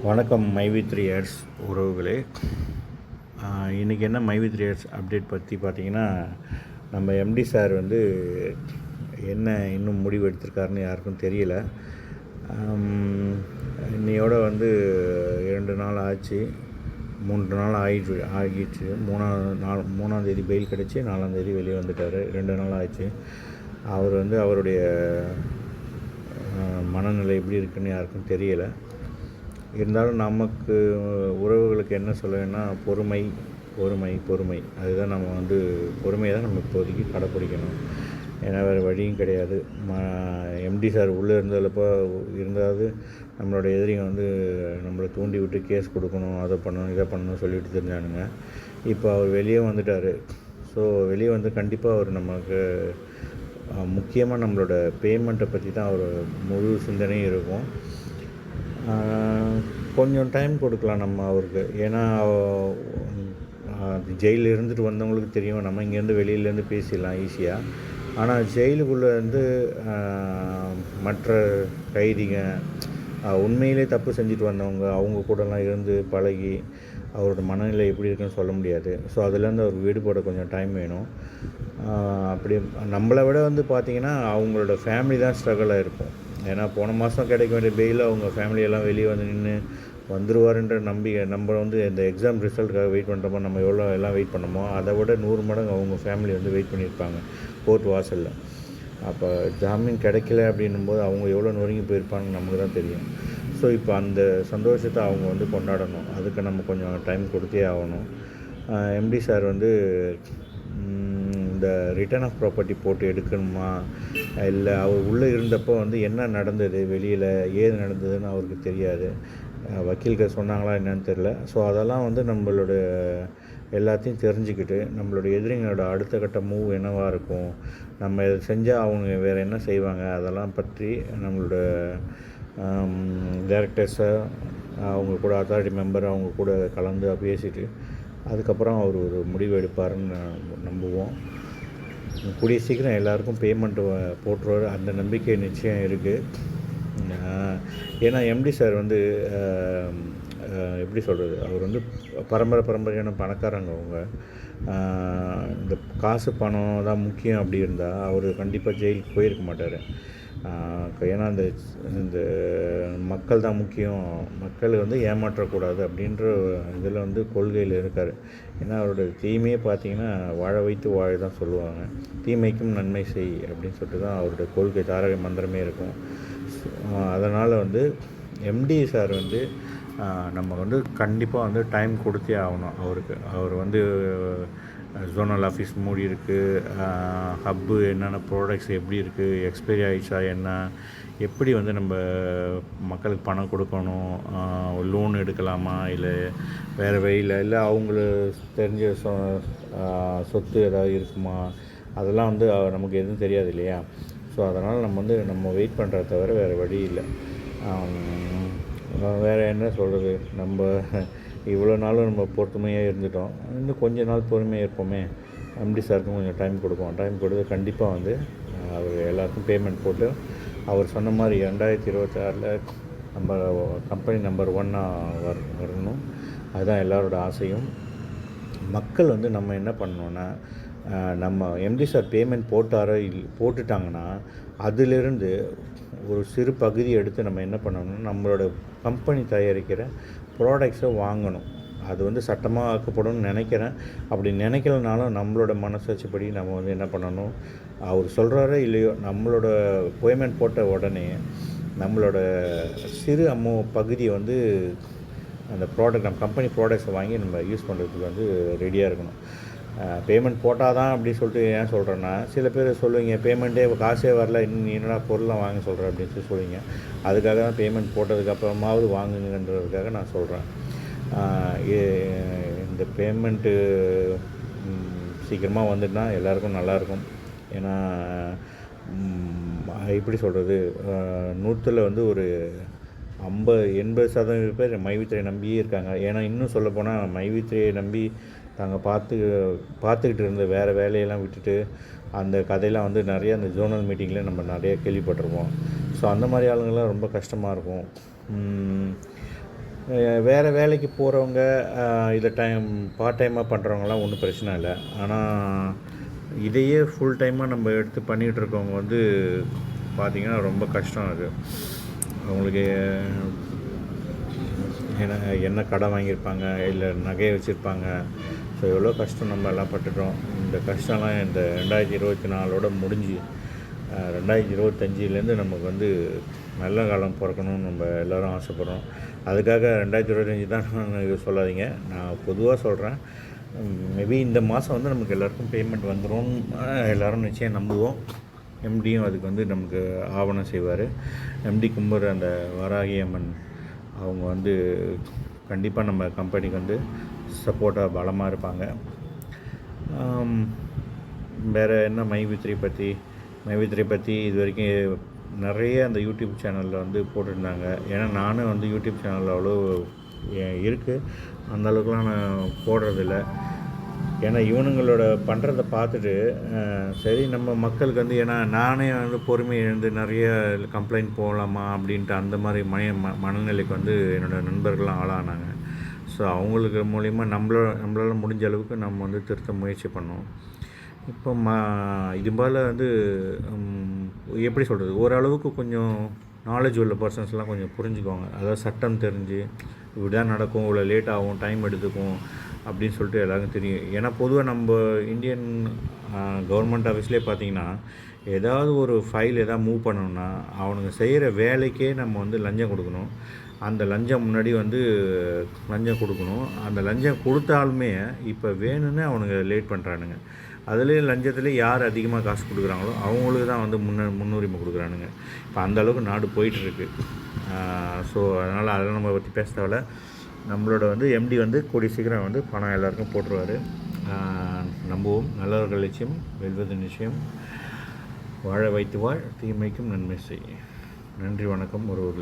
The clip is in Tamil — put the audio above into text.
வணக்கம் மைவி3 உறவுகளே. இன்றைக்கி என்ன மைவி3 அப்டேட் பற்றி பார்த்தீங்கன்னா, நம்ம எம்டி சார் வந்து என்ன இன்னும் முடிவு எடுத்திருக்காருன்னு யாருக்கும் தெரியல. இன்னையோட வந்து 2 நாள் ஆச்சு, 3 நாள் ஆகிடுச்சு. 3ஆம் தேதி பெயில் கிடச்சி 4ஆம் தேதி வெளியே வந்துட்டார். 2 நாள் ஆயிடுச்சு. அவர் வந்து அவருடைய மனநிலை எப்படி இருக்குன்னு யாருக்கும் தெரியலை. இருந்தாலும் நமக்கு உறவுகளுக்கு என்ன சொல்லுவேன்னா, பொறுமை அதுதான். நம்ம வந்து பொறுமையை தான் நம்ம இப்போதைக்கு கடைப்பிடிக்கணும். ஏன்னா வேறு வழியும் கிடையாது. எம்டி சார் உள்ளே இருந்தாவது நம்மளோட எதிரிங்க வந்து நம்மளை தூண்டி விட்டு கேஸ் கொடுக்கணும், அதை பண்ணணும், இதை பண்ணணும் சொல்லிட்டு தெரிஞ்சானுங்க. இப்போ அவர் வெளியே வந்துட்டார். ஸோ வெளியே வந்து கண்டிப்பாக அவர் நமக்கு முக்கியமாக நம்மளோட பேமெண்ட்டை பற்றி தான் அவர் முழு சிந்தனையும் இருக்கும். கொஞ்சம் டைம் கொடுக்கலாம் நம்ம அவருக்கு. ஏன்னா ஜெயிலில் இருந்துட்டு வந்தவங்களுக்கு தெரியும், நம்ம இங்கேருந்து வெளியிலேருந்து பேசிடலாம் ஈஸியாக. ஆனால் ஜெயிலுக்குள்ளே வந்து மற்ற கைதிங்க உண்மையிலே தப்பு செஞ்சுட்டு வந்தவங்க, அவங்க கூடலாம் இருந்து பழகி அவரோட மனநிலை எப்படி இருக்குன்னு சொல்ல முடியாது. ஸோ அதுலேருந்து அவருக்கு விடுபட கொஞ்சம் டைம் வேணும். அப்படி நம்மளை விட வந்து பார்த்திங்கன்னா அவங்களோட ஃபேமிலி தான் ஸ்ட்ரகிளாக இருக்கும். ஏன்னா போன மாதம் கிடைக்க வேண்டிய பெயில் அவங்க ஃபேமிலியெல்லாம் வெளியே வந்து நின்று வந்துடுவாருன்ற நம்பிக்கை. நம்ம வந்து இந்த எக்ஸாம் ரிசல்ட்டுக்காக வெயிட் பண்ணுறப்போ நம்ம எவ்வளோ எல்லாம் வெயிட் பண்ணமோ அதை விட 100 மடங்கு அவங்க ஃபேமிலி வந்து வெயிட் பண்ணியிருப்பாங்க கோர்ட் வாசலில். அப்போ ஜாமீன் கிடைக்கல அப்படின்னும்போது அவங்க எவ்வளோ நொறுங்கி போயிருப்பாங்கன்னு நமக்கு தான் தெரியும். ஸோ இப்போ அந்த சந்தோஷத்தை அவங்க வந்து கொண்டாடணும். அதுக்கு நம்ம கொஞ்சம் டைம் கொடுத்தே ஆகணும். எம்டி சார் வந்து இந்த ரிட்டர்ன் ஆஃப் ப்ராப்பர்ட்டி போட்டு எடுக்கணுமா, இல்லை அவர் உள்ளே இருந்தப்போ வந்து என்ன நடந்தது, வெளியில் ஏது நடந்ததுன்னு அவருக்கு தெரியாது. வக்கீல்கள் சொன்னாங்களா என்னன்னு தெரில. ஸோ அதெல்லாம் வந்து நம்மளோட எல்லாத்தையும் தெரிஞ்சுக்கிட்டு நம்மளோட எதிரிங்களோட அடுத்த கட்ட மூவ் என்னவாக இருக்கும், நம்ம இதை செஞ்சால் அவங்க வேறு என்ன செய்வாங்க, அதெல்லாம் பற்றி நம்மளோட டைரக்டர்ஸை அவங்க கூட அத்தாரிட்டி மெம்பர் அவங்க கூட கலந்து பேசிட்டு அதுக்கப்புறம் அவர் ஒரு முடிவு எடுப்பாருன்னு நம்புவோம். கூடிய சீக்கிரம் எல்லாருக்கும் பேமெண்ட்டு போட்டுருவார், அந்த நம்பிக்கை நிச்சயம் இருக்குது. ஏன்னா எம்டி சார் வந்து எப்படி சொல்கிறது, அவர் வந்து பரம்பரையான பணக்காரங்க. அவங்க இந்த காசு பணம் தான் முக்கியம் அப்படி இருந்தால் அவர் கண்டிப்பாக ஜெயிலுக்கு போயிருக்க மாட்டார். ஏன்னா இந்த மக்கள் தான் முக்கியம், மக்கள் வந்து ஏமாற்றக்கூடாது அப்படின்ற இதில் வந்து கொள்கையில் இருக்கார். ஏன்னா அவரோட தீமையே பார்த்திங்கன்னா வாழ வைத்து வாழ தான் சொல்லுவாங்க, தீமைக்கும் நன்மை செய் அப்படின்னு சொல்லிட்டு தான் அவரோட கொள்கை தாரக மந்திரமே இருக்கும். அதனால் வந்து எம்டி சார் வந்து நம்ம வந்து கண்டிப்பாக வந்து டைம் கொடுத்தே ஆகணும் அவருக்கு. அவர் வந்து ஜோனல் ஆஃபீஸ் மூடி இருக்குது, ஹப்பு என்னென்ன ப்ராடக்ட்ஸ் எப்படி இருக்குது, எக்ஸ்பைரி ஆகிடுச்சா என்ன, எப்படி வந்து நம்ம மக்களுக்கு பணம் கொடுக்கணும், லோன் எடுக்கலாமா இல்லை வேறு வழியில், இல்லை அவங்களுக்கு தெரிஞ்ச சொத்து ஏதாவது இருக்குமா, அதெல்லாம் வந்து நமக்கு எதுவும் தெரியாது இல்லையா. ஸோ அதனால் நம்ம வெயிட் பண்ணுறத தவிர வேறு வழி இல்லை. வேறு என்ன சொல்கிறது, நம்ம இவ்வளோ நாளும் நம்ம பொறுமையாக இருந்துட்டோம், இன்னும் கொஞ்ச நாள் பொறுமையாக இருப்போமே. எம்டி சாருக்கும் கொஞ்சம் டைம் கொடுப்போம். டைம் கொடுத்து கண்டிப்பாக வந்து அவர் எல்லாருக்கும் பேமெண்ட் போட்டு அவர் சொன்ன மாதிரி 2026 நம்ம கம்பெனி நம்பர் 1 வரணும். அதுதான் எல்லாரோட ஆசையும். மக்கள் வந்து நம்ம என்ன பண்ணோன்னா, நம்ம எம்டி சார் பேமெண்ட் போட்டுட்டாங்கன்னா அதிலிருந்து ஒரு சிறு பகுதி எடுத்து நம்ம என்ன பண்ணணும்னா நம்மளோட கம்பெனி தயாரிக்கிற ப்ராடக்ட்ஸை வாங்கணும். அது வந்து சட்டமாக ஆக்கப்படணும்னு நினைக்கிறேன். அப்படி நினைக்கலனாலும் நம்மளோட மனசாட்சிப்படி நம்ம வந்து என்ன பண்ணணும், அவர் சொல்கிறாரோ இல்லையோ, நம்மளோட பேமெண்ட் போட்ட உடனே நம்மளோட சிறு பகுதியை வந்து அந்த ப்ராடக்ட் நம்ம கம்பெனி ப்ராடக்ட்ஸை வாங்கி நம்ம யூஸ் பண்ணுறதுக்கு வந்து ரெடியாக இருக்கணும். பேமெண்ட் போட்டால் தான் அப்படி சொல்லிட்டு ஏன் சொல்கிறேன்னா, சில பேர் சொல்லுவீங்க பேமெண்ட்டே காசே வரல, இன்னும் என்னடா பொருளாக வாங்க சொல்கிறேன் அப்படின்னு சொல்லி சொல்லுவீங்க. அதுக்காக தான் பேமெண்ட் போட்டதுக்கப்புறமாவது வாங்குங்கன்றதுக்காக நான் சொல்கிறேன். இந்த பேமெண்ட்டு சீக்கிரமாக வந்துட்டுனா எல்லாேருக்கும் நல்லாயிருக்கும். ஏன்னா எப்படி சொல்கிறது, 100ல் வந்து ஒரு 80% பேர் மைவி3 நம்பியே இருக்காங்க. ஏன்னா இன்னும் சொல்லப்போனால் மைவி3 நம்பி நாங்கள் பார்த்துக்கிட்டு இருந்த வேறு வேலையெல்லாம் விட்டுட்டு அந்த கதையெல்லாம் வந்து நிறைய அந்த ஜோனல் மீட்டிங்கில் நம்ம நிறைய கேள்விப்பட்டிருப்போம். ஸோ அந்த மாதிரி ஆளுங்கள்லாம் ரொம்ப கஷ்டமாக இருக்கும். வேறு வேலைக்கு போகிறவங்க இதை பார்ட் டைமாக பண்ணுறவங்களாம் ஒன்றும் பிரச்சனை இல்லை. ஆனால் இதையே ஃபுல் டைமாக நம்ம எடுத்து பண்ணிகிட்ருக்கவங்க வந்து பார்த்திங்கன்னா ரொம்ப கஷ்டம் அது. அவங்களுக்கு என்ன கடன் வாங்கியிருப்பாங்க, இல்லை நகையை வச்சுருப்பாங்க. ஸோ எவ்வளோ கஷ்டம் நம்ம எல்லாம் பட்டுட்டோம். இந்த கஷ்டம்லாம் இந்த 2024 முடிஞ்சு 2025 நமக்கு வந்து நல்ல காலம் பிறக்கணும்னு நம்ம எல்லோரும் ஆசைப்பட்றோம். அதுக்காக 2025 தான் நான் சொல்லாதீங்க, நான் பொதுவாக சொல்கிறேன். மேபி இந்த மாதம் வந்து நமக்கு எல்லாேருக்கும் பேமெண்ட் வந்துடும், எல்லோரும் நிச்சயம் நம்புவோம். எம்டியும் அதுக்கு வந்து நமக்கு ஆவணம் செய்வார். எம்டி கும்பர் அந்த வராகி அம்மன் அவங்க வந்து கண்டிப்பாக நம்ம கம்பெனிக்கு வந்து சப்போர்ட்டாக பலமாக இருப்பாங்க. வேறு என்ன மைவி3 பற்றி இது வரைக்கும் நிறைய அந்த யூடியூப் சேனலில் வந்து போட்டிருந்தாங்க. ஏன்னா நானும் வந்து யூடியூப் சேனலில் அவ்வளோ இருக்குது, அந்தளவுக்குலாம் நான் போடுறதில்ல. ஏன்னா இவனுங்களோட பண்ணுறத பார்த்துட்டு சரி நம்ம மக்களுக்கு வந்து, ஏன்னா நானே வந்து பொறுமை இழந்து நிறைய கம்ப்ளைண்ட் போகலாமா அப்படின்ட்டு அந்த மாதிரி மனநிலைக்கு வந்து என்னோடய நண்பர்கள்லாம் ஆளானாங்க. ஸோ அவங்களுக்கு மூலிமா நம்மளால் முடிஞ்ச அளவுக்கு நம்ம வந்து திருத்த முயற்சி பண்ணோம். இப்போ இது போல் வந்து எப்படி சொல்கிறது, ஓரளவுக்கு கொஞ்சம் நாலேஜ் உள்ள பர்சன்ஸ்லாம் கொஞ்சம் புரிஞ்சுக்குவாங்க. அதாவது சட்டம் தெரிஞ்சு இப்படி தான் நடக்கும், இவ்வளோ லேட் ஆகும், டைம் எடுத்துக்கும் அப்படின்னு சொல்லிட்டு எல்லாருக்கும் தெரியும். ஏன்னா பொதுவாக நம்ம இந்தியன் கவர்மெண்ட் ஆஃபீஸ்லேயே பார்த்திங்கன்னா ஏதாவது ஒரு ஃபைல் எதாவது மூவ் பண்ணணும்னா அவனுங்க செய்கிற வேலைக்கே நம்ம வந்து லஞ்சம் கொடுக்கணும். அந்த லஞ்சம் முன்னாடி வந்து லஞ்சம் கொடுக்கணும். அந்த லஞ்சம் கொடுத்தாலுமே இப்போ வேணும்னு அவனுங்க லேட் பண்ணுறானுங்க. அதுலேயும் லஞ்சத்துலேயே யார் அதிகமாக காசு கொடுக்குறாங்களோ அவங்களுக்கு தான் வந்து முன்னுரிமை கொடுக்குறானுங்க. இப்போ அந்தளவுக்கு நாடு போயிட்டுருக்கு. ஸோ அதனால் அதெல்லாம் நம்ம பற்றி பேச தேவையில்ல. நம்மளோட வந்து எம்டி வந்து கூடிய சீக்கிரம் வந்து பணம் எல்லாருக்கும் போட்டுருவார். நம்புவோம். நல்லவர்கள் நிச்சயம் வெல்வது நிச்சயம். வாழ வைத்து வாழ், தீமைக்கும் நன்மை செய். நன்றி, வணக்கம். ஒரு